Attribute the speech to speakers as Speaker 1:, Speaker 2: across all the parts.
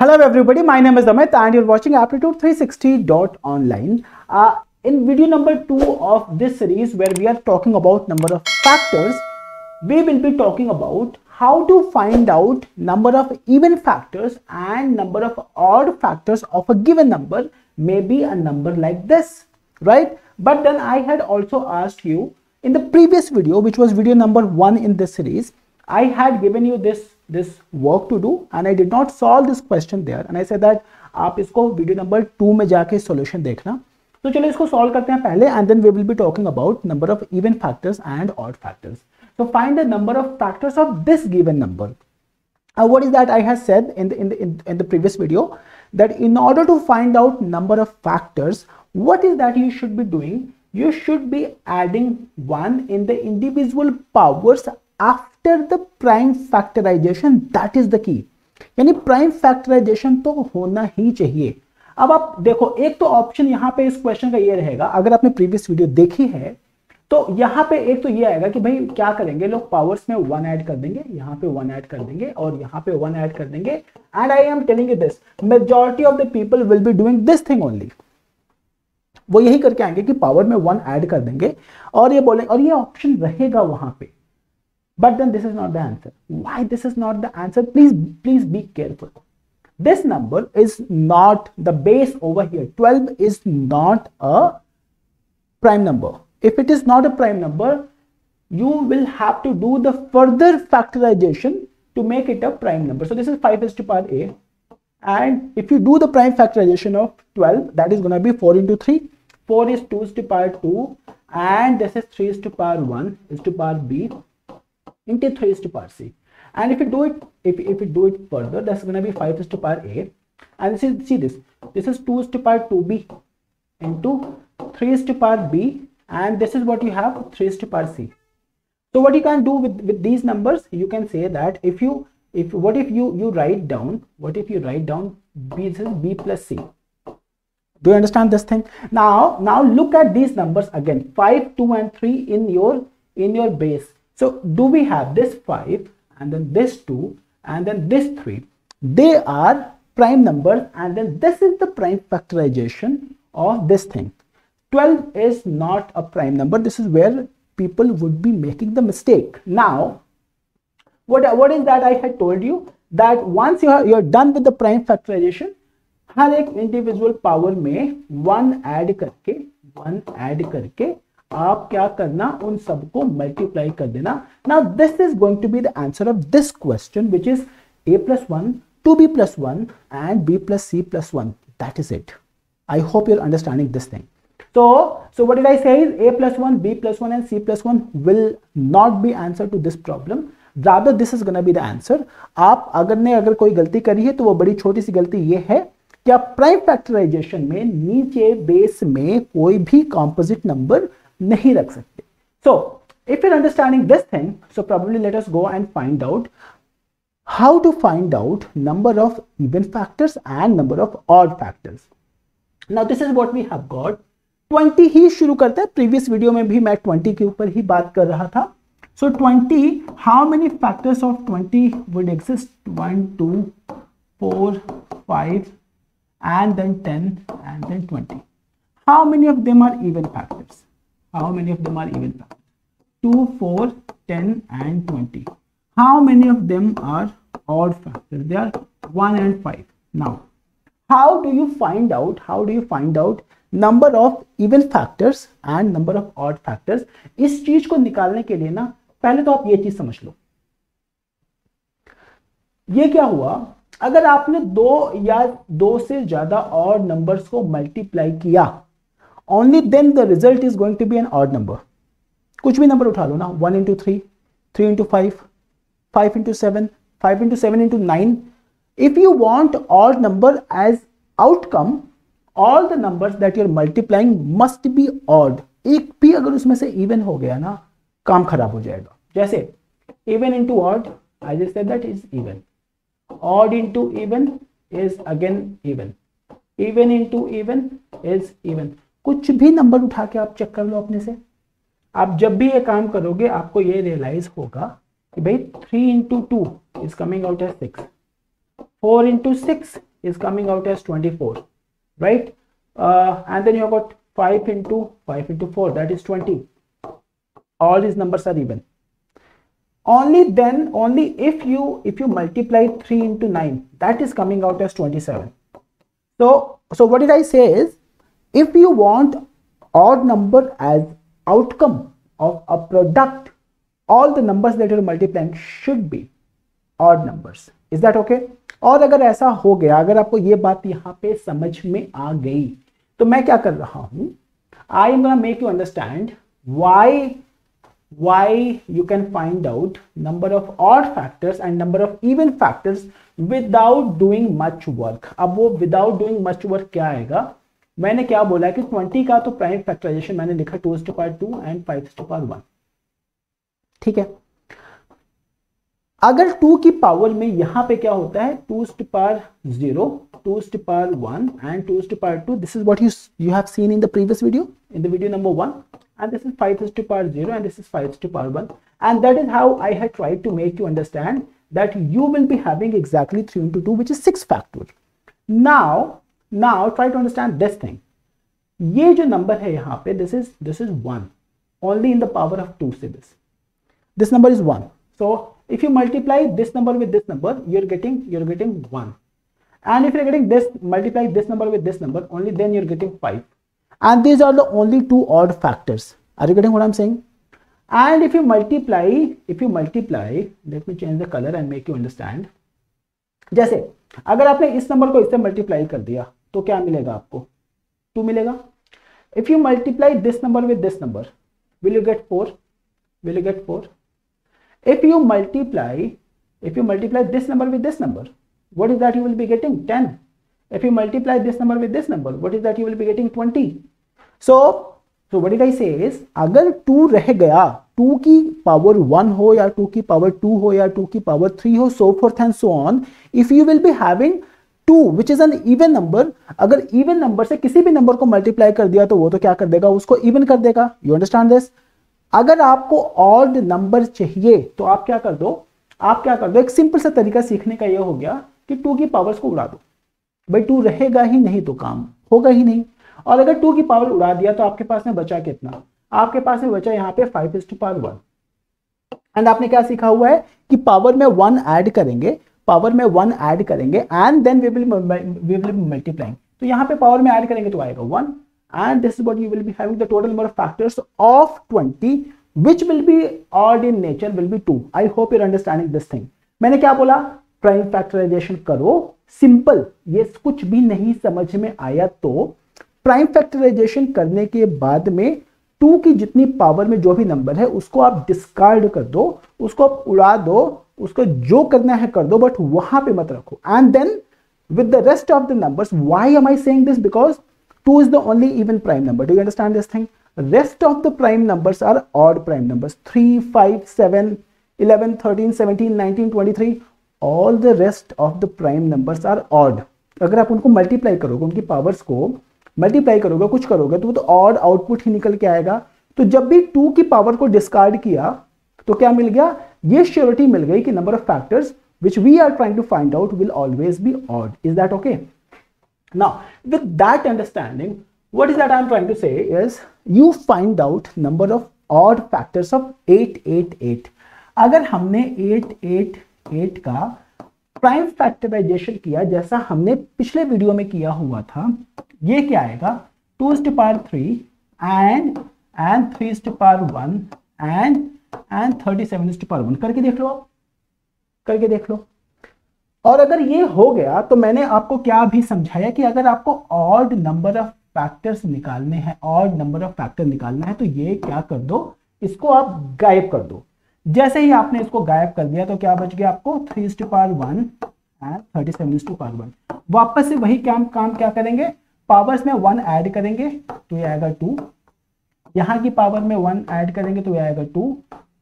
Speaker 1: Hello everybody, my name is Amit and you're watching Aptitude360.online. In video number 2 of this series where we are talking about number of factors, we will be talking about how to find out number of even factors and number of odd factors of a given number, maybe a number like this, right? But then I had also asked you in the previous video, which was video number 1 in this series, I had given you this work to do and I did not solve this question there and I said that आप इसको video number 2 में जाके solution देखना. तो चलो इसको solve करते हैं पहले and then we will be talking about number of even factors and odd factors. So find the number of factors of this given number. What is that I have said in the previous video, that in order to find out number of factors, what is that you should be doing? You should be adding 1 in the individual powers after the prime factorization. That is the key. यानी prime factorisation तो होना ही चाहिए. अब आप देखो, एक तो option यहाँ पे इस क्वेश्चन का ये रहेगा, अगर आपने प्रीवियस वीडियो देखी है तो यहाँ पे एक तो ये आएगा कि भाई क्या करेंगे लोग, पावर्स में 1 ऐड कर देंगे, यहाँ पे 1 ऐड कर देंगे और यहाँ पे 1 ऐड कर देंगे. And I am telling you this, majority of the people will be doing this thing only. वो यही करके आएंगे कि पावर में 1 ऐड कर देंगे और ये बोलेंगे, और ये ऑप्शन रहेगा वहां पे. But then this is not the answer. Why this is not the answer? Please be careful. This number is not the base over here. 12 is not a prime number. If it is not a prime number, you will have to do the further factorization to make it a prime number. So this is 5 is to power a. And if you do the prime factorization of 12, that is going to be 4 into 3. 4 is 2 is to power 2. And this is 3 is to power 1 is to power b. Into 3 is to power c, and if you do it, if you do it further, that's going to be 5 is to power a, and see this is 2 is to power 2b into 3 is to power b, and this is what you have, 3 is to power c. So what you can do with these numbers, you can say that if you write down, what if you write down b, this is b plus c. Do you understand this thing? Now look at these numbers again, 5, 2 and 3 in your base. So do we have this 5 and then this 2 and then this 3? They are prime numbers, and then this is the prime factorization of this thing. 12 is not a prime number. This is where people would be making the mistake. Now what is that I had told you, that once you're done with the prime factorization, हर एक individual power में 1 add करके आप क्या करना, उन सबको multiply कर देना. Now this is going to be the answer of this question, which is a plus 1, 2b plus 1 and b plus c plus 1. That is it. I hope you're understanding this thing. So what did I say is a plus 1, b plus 1 and c plus 1 will not be answer to this problem. Rather this is gonna be the answer. आप अगर कोई गलती करी है तो वो बड़ी छोटी सी गलती ये है कि आप प्राइम फैक्टराइजेशन में नीचे बेस में कोई भी कॉम्पोजिट नंबर नहीं रख सकते. So if you're understanding this thing, so probably let us go and find out how to find out number of even factors and number of odd factors. Now this is what we have got. 20 ही शुरू करते हैं. Previous video में भी मैं 20 के ऊपर ही बात कर रहा था. So 20, how many factors of 20 would exist? 1, 2, 4, 5 and then 10 and then 20. How many of them are even factors? How many of them are even factors? 2, 4, 10 and 20. How many of them are odd factors? They are 1 and 5. Now how do you find out number of even factors and number of odd factors? इस चीज को निकालने के लिए ना, पहले तो आप ये चीज समझ लो. ये क्या हुआ, अगर आपने 2 या 2 से ज्यादा ऑड नंबर्स को मल्टीप्लाई किया, only then the result is going to be an odd number. कुछ भी नंबर उठा लो ना, 1 into 3, 3 into 5, 5 into 7, 5 into 7 into 9. If you want odd number as outcome, all the numbers that you're multiplying must be odd. एक भी अगर उसमें से even हो गया ना, काम खराब हो जाएगा. जैसे even into odd, I just said that is even. Odd into even is again even. Even into even is even. कुछ भी नंबर उठा के आप चेक कर लो अपने से. आप जब भी ये काम करोगे आपको ये रियलाइज होगा कि भाई 3 into 2 is coming out as 6, 4 into 6 is coming out as 24, right? And then you have got 5 into 4, that is 20. All these numbers are even. Only if you multiply 3 into 9, that is coming out as 27. So what did I say is, if you want odd number as outcome of a product, all the numbers that you're multiplying should be odd numbers. Is that okay? और अगर ऐसा हो गया, अगर आपको ये बात यहाँ पे समझ में आ गई, तो मैं क्या कर रहा हूं, I am gonna make you understand why you can find out number of odd factors and number of even factors without doing much work. अब वो without doing much work क्या आएगा, मैंने क्या बोला कि 20 का तो प्राइम फैक्टराइजेशन मैंने लिखा 2 to the power 2 and 5 to the power 1. ठीक है, अगर 2 की पावर में यहां पे क्या होता है, 2 to the power 0, 2 to the power 1 and 2 to the power 2. This is what you have seen in the previous video, in the video number 1, and this is 5 to the power 0 and this is 5 to the power 1, and that is how I had tried to make you understand that you will be having exactly 3 into 2, which is 6 factor. Now try to understand this thing. ये जो number है यहाँ पे, this is 1 only in the power of 2 से this number is 1. So if you multiply this number with this number, you're getting 1, and if you're getting this, multiply this number with this number, only then you're getting 5, and these are the only 2 odd factors. Are you getting what I'm saying? And if you multiply, let me change the color and make you understand. जैसे अगर आपने इस number को इससे multiply कर दिया तो क्या मिलेगा आपको, 2 मिलेगा. If you multiply this number with this number, will you get 4? Will you get 4? If you multiply this number with this number, what is that you will be getting? 10. If you multiply this number with this number, what is that you will be getting? 20. So what did I say is, अगर 2 रह गया, 2 की power 1 हो या 2 की power 2 हो या 2 की पावर 3 हो, so forth and so on, if you will be having 2 which is an even number, अगर even number से किसी भी नंबर को मल्टीप्लाई कर दिया तो वो तो क्या कर देगा, उसको even कर देगा. You understand this? अगर आपको ऑड नंबर चाहिए तो आप क्या कर दो, एक सिंपल सा तरीका सीखने का ये हो गया कि 2 की पावर्स को उड़ा दो. भाई 2 रहेगा ही नहीं तो काम होगा ही नहीं. और अगर 2 की पावर उड़ा दिया तो आपके पास में बचा कितना, आपके पास में बचा यहाँ पे 5 to the power 1. एंड आपने क्या सीखा हुआ है कि पावर में 1 ऐड करेंगे, and then we will multiplying. तो यहाँ पे पावर में ऐड करेंगे तो आएगा 1, and this is what you will be having, the total number of factors of 20 which will be odd in nature will be 2. I hope you're understanding this thing. मैंने क्या बोला, प्राइम फैक्टराइजेशन करो, simple. ये कुछ भी नहीं समझ में आया तो प्राइम फैक्टराइजेशन करने के बाद में 2 की जितनी पावर में जो भी नंबर है उसको आप डिस्कार्ड कर दो, उसको आप उड़ा दो, उसको जो करना है कर दो, बट वहां पे मत रखो. And then with the rest of the numbers, why am I saying this, because 2 is the only even prime number. Do you understand this thing? Rest of the prime numbers are odd prime numbers. 3, 5, 7, 11, 13, 17, 19, 23. All the rest of the prime numbers are odd. अगर आप उनको multiply करोगे, उनकी powers को multiply करोगे, कुछ करोगे तो वो तो ऑड आउटपुट ही निकल के आएगा. तो जब भी 2 की पावर को डिस्कार्ड किया तो क्या मिल गया, ये श्योरिटी मिल गई कि number of factors which we are trying to find out will always be odd. Is that okay? Now, with that understanding, what is that I'm trying to say is, you find out number of odd factors of 888. अगर हमने 888 का prime factorisation किया जैसा हमने पिछले video में किया हुआ था, ये क्या आएगा, 2 to the power 3 and 3 to the power 1 and 37 to the power 1. करके देख लो, आप करके देख लो. और अगर ये हो गया तो मैंने आपको क्या भी समझाया कि अगर आपको ऑड नंबर ऑफ फैक्टर्स निकालने हैं, ऑड नंबर ऑफ फैक्टर निकालना है, तो ये क्या कर दो, इसको आप गायब कर दो. जैसे ही आपने इसको गायब कर दिया तो क्या बच गया आपको, 3 to the power 1 and 37 to the power 1. वापस से वही काम क्या करेंगे, पावर्स में 1 ऐड करेंगे तो ये आएगा 2, यहाँ की पावर में 1 ऐड करेंगे तो ये आएगा 2.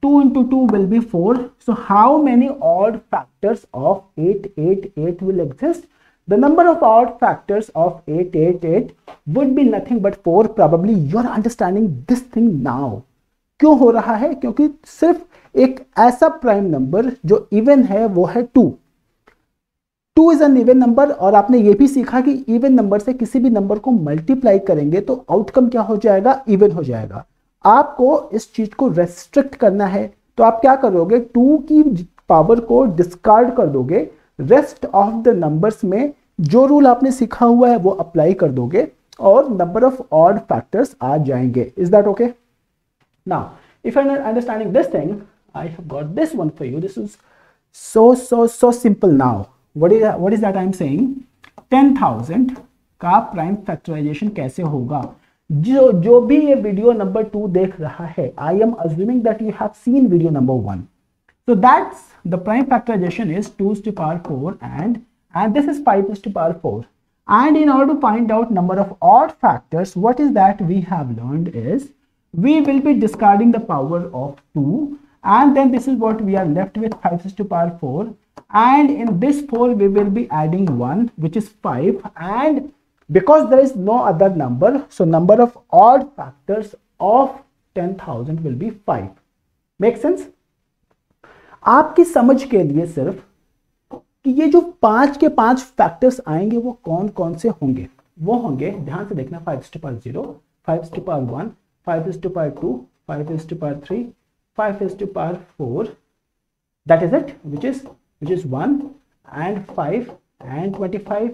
Speaker 1: 2 into 2 will be 4. So how many odd factors of 888 will exist? The number of odd factors of 888 would be nothing but 4. Probably you are understanding this thing now. क्यों हो रहा है, क्योंकि सिर्फ एक ऐसा प्राइम नंबर जो इवन है वो है 2. 2 इज एन इवन नंबर, और आपने ये भी सीखा कि इवन नंबर से किसी भी नंबर को मल्टीप्लाई करेंगे तो आउटकम क्या हो जाएगा, इवन हो जाएगा। आपको इस चीज को रेस्ट्रिक्ट करना है, तो आप क्या करोगे, 2 की पावर को डिस्कार्ड कर दोगे, रेस्ट ऑफ द नंबर्स में जो रूल आपने सीखा हुआ है वो अप्लाई कर दोगे और नंबर ऑफ ऑड फैक्टर्स आ जाएंगे। Is that okay? Now if you are understanding this thing, I have got this one for you. This is so simple now. What is that I'm saying? 10,000 का prime factorisation कैसे होगा? जो भी ये video number 2 देख रहा है, I am assuming that you have seen video number 1. So that's the prime factorization is 2 to the power 4 and this is 5 to the power 4. And in order to find out number of odd factors, what is that we have learned is we will be discarding the power of 2. And then this is what we are left with, 5 to the power 4, and in this 4 we will be adding 1, which is 5, and because there is no other number, so number of odd factors of 10,000 will be 5. Make sense? आपकी समझ के लिए सिर्फ कि ये जो 5 के 5 factors आएंगे वो कौन कौन से होंगे, वो होंगे, ध्यान से देखना, 5 to the power 0, 5 to the power 1, 5 to the power 2, 5 to the power 3, 5 is to the power 4, that is it, which is 1 and 5 and 25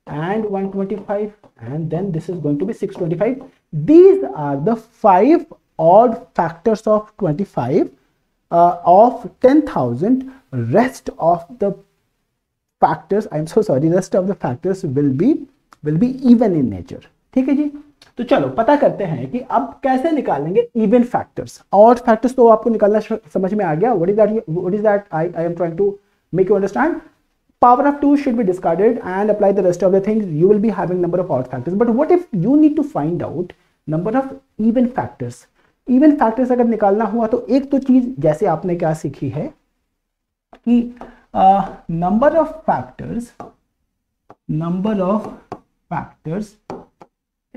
Speaker 1: and 125, and then this is going to be 625. These are the 5 odd factors of 25 of 10,000. Rest of the factors, I'm so sorry, rest of the factors will be even in nature. ठीक है जी? तो चलो पता करते हैं कि अब कैसे निकालेंगे इवन फैक्टर्स। ऑड फैक्टर्स तो आपको निकालना समझ में आ गया। What is that I am trying to make you understand. Power of 2 should be discarded and apply the rest of the things, you will be having number of odd factors. But what if you need to find out number of even factors. Even factors अगर निकालना हुआ तो एक तो चीज जैसे आपने क्या सीखी है कि number of factors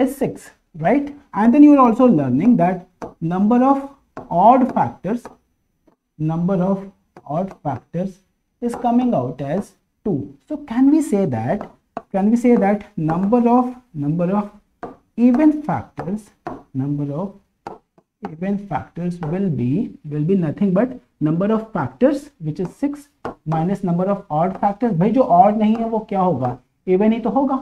Speaker 1: is 6, right? And then you are also learning that number of odd factors is coming out as 2. So can we say that number of even factors will be nothing but number of factors, which is 6, minus number of odd factors। भाई जो odd नहीं है वो क्या होगा, even ही तो होगा।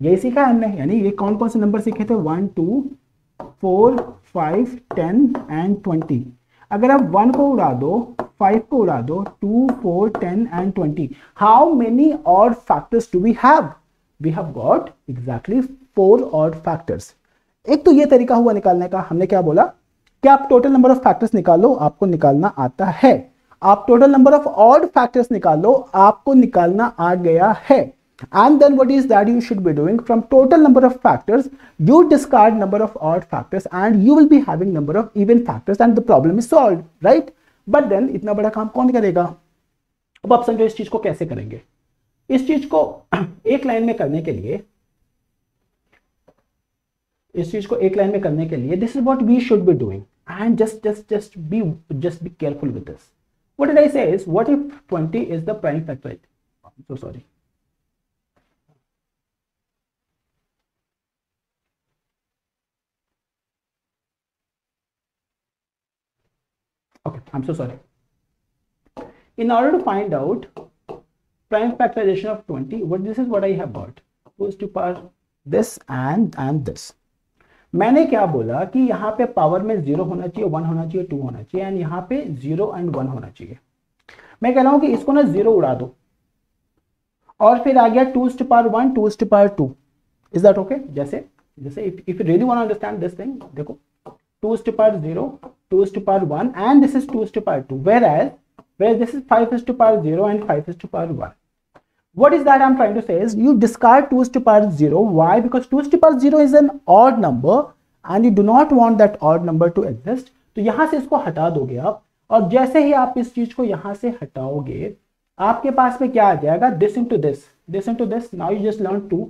Speaker 1: यही सीखा है हमने, यानी ये कौन कौन से नंबर सीखे थे, 1 2 4 5 10 एंड 20। अगर आप 1 को उड़ा दो, 5 को उड़ा दो, 2 4 10 and 20, how many odd factors do we have? We have got exactly 4 odd factors. एक तो ये तरीका हुआ निकालने का। हमने क्या बोला कि आप टोटल नंबर ऑफ फैक्टर्स निकालो, आपको निकालना आता है। आप total number of odd factors निकालो, आपको निकालना आ गया है। And then what is that you should be doing? From total number of factors, you discard number of odd factors and you will be having number of even factors and the problem is solved, right? But then इतना बड़ा काम कौन करेगा? अब आप समझो इस चीज को कैसे करेंगे। इस चीज को एक लाइन में करने के लिए, this is what we should be doing, and just be careful with this. What did I say is, what if 20 is the prime factor? I'm so sorry. Okay, I'm so sorry. In order to find out prime factorization of 20, this is what I have got. 2 to the power this and this. मैंने क्या बोला कि यहाँ पे power में 0 होना चाहिए, 1 होना चाहिए, 2 होना चाहिए, एंड यहाँ पे 0 and 1 होना चाहिए। मैं कह रहा हूँ कि इसको ना 0 उड़ा दो और फिर आ गया 2 to the power 1, 2 to the power 2. Is that okay? जैसे if you really want to understand this thing, देखो 2 to the power 0, 2 to the power 1, and this is 2 to the power 2, whereas this is 5 to the power 0 and 5 to the power 1. What is that I'm trying to say is, you discard 2 to the power 0. Why? Because 2 to the power 0 is an odd number and you do not want that odd number to exist. तो यहां से इसको हटा दोगे आप, और जैसे ही आप इस चीज को यहां से हटाओगे, आपके पास में क्या आ जाएगा, this into this. Now you just learn 2.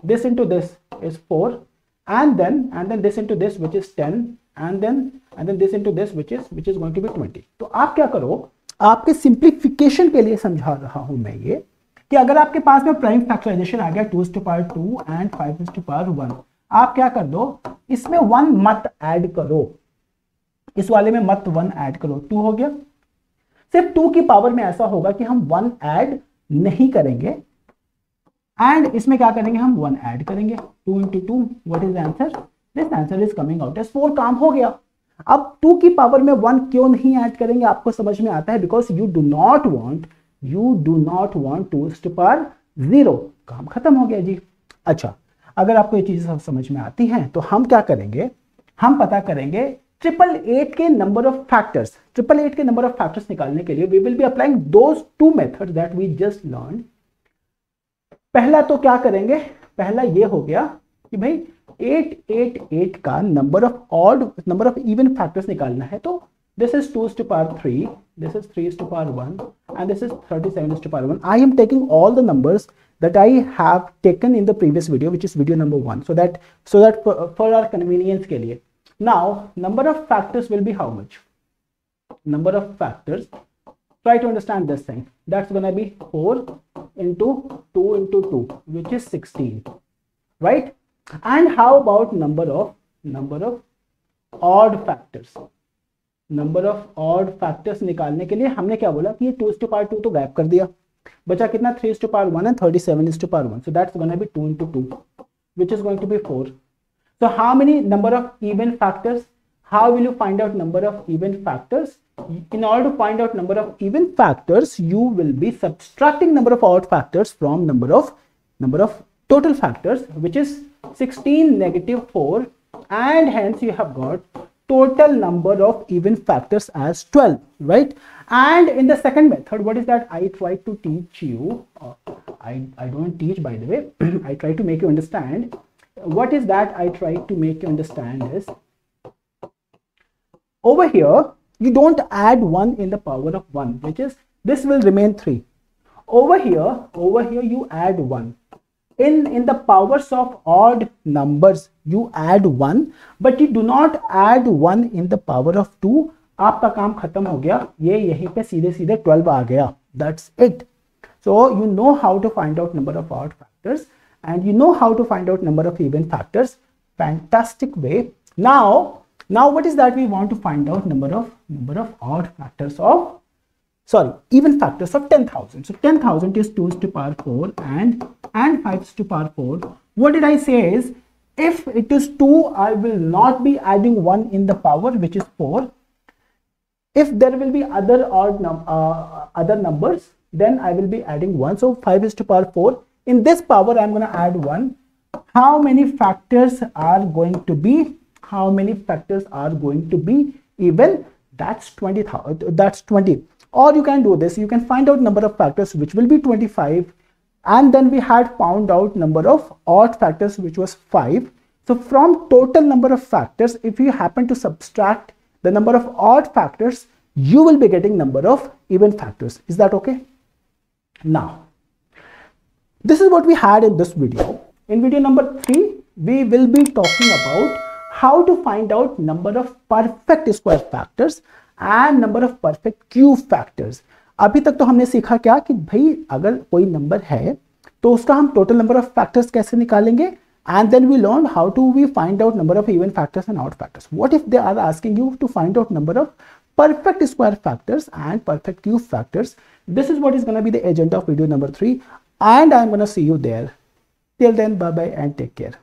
Speaker 1: This into this is 4, and then this into this, which is 10, and then this into this, which is going to be 20. तो आप क्या करो, आपके सिंप्लीफिकेशन के लिए समझा रहा हूं मैं ये, कि अगर आपके पास में प्राइम फैक्टराइजेशन आ गया 2⁻² एंड 5⁻1, आप क्या कर दो, इसमें 1 मत ऐड करो, इस वाले में मत 1 ऐड करो, 2 हो गया। सिर्फ 2 की पावर में ऐसा होगा कि हम 1 ऐड नहीं करेंगे एंड इसमें क्या करेंगे, हम 1 ऐड करेंगे। 2 into 2, what is answer? This answer is coming out as 4। काम हो गया। अब 2 की पावर में 1 क्यों नहीं ऐड करेंगे, आपको समझ में आता है, because you do not want 2⁻0। काम खत्म हो गया जी। अच्छा, अगर आपको ये चीजें सब समझ में आती हैं तो हम क्या करेंगे, हम पता करेंगे 888 के नंबर ऑफ फैक्टर्स। 888 के नंबर ऑफ फैक्टर्स निकालने के लिए we will be applying those 2 methods that we just learn. पहला तो क्या करेंगे, पहला ये हो गया कि भाई 888 का नंबर ऑफ इवन फैक्टर्स निकालना है, तो this is 2⁻3, this is 3⁻1 and this is 37⁻1. I am taking all the numbers that I have taken in the previous video, which is video number 1, so that for our convenience के लिए. Now number of factors will be how much? Number of factors, try to understand this thing, that's gonna be 4 into 2 into 2, which is 16, right? And how about number of odd factors? Number of odd factors निकालने के लिए हमने क्या बोला कि ये 2:2 तो गायब कर दिया, बचा कितना 3:1 and 37:1, so that's going to be 2 into 2, which is going to be 4. So how many number of even factors? How will you find out number of even factors? In order to find out number of even factors, you will be subtracting number of odd factors from number of total factors, which is 16 negative 4, and hence you have got total number of even factors as 12, right? And in the second method, what is that I try to teach you, I don't teach, by the way, I try to make you understand. What is that I try to make you understand is, over here you don't add 1 in the power of 1, which is, this will remain 3. Over here you add 1. In the powers of odd numbers you add 1, but you do not add 1 in the power of 2. आपका काम खत्म हो गया, ये यहीं पे सीधे 12 आ गया, that's it. So you know how to find out number of odd factors and you know how to find out number of even factors. Fantastic way. Now what is that we want to find out number of odd factors of, even factors of 10,000. So 10,000 is 2⁻4 and 5⁻4. What did I say is, if it is 2, I will not be adding 1 in the power, which is 4. If there will be other other numbers, then I will be adding 1. So 5⁻4. In this power, I'm going to add 1. How many factors are going to be? How many factors are going to be even? That's 20,000. That's 20. Or you can do this. You can find out number of factors, which will be 25. And then we had found out number of odd factors, which was 5. So from total number of factors, if you happen to subtract the number of odd factors, you will be getting number of even factors. Is that okay? Now, this is what we had in this video. In video number 3, we will be talking about how to find out number of perfect square factors and number of perfect cube factors. अभी तक तो हमने सीखा क्या कि भाई अगर कोई नंबर है तो उसका हम टोटल नंबर ऑफ फैक्टर्स कैसे निकालेंगे, and then we learned how to we find out number of even factors and odd factors. What if they are asking you to find out number of perfect square factors and perfect cube factors? This is what is going to be the agenda of video number 3, and I'm going to see you there. Till then, bye bye and take care.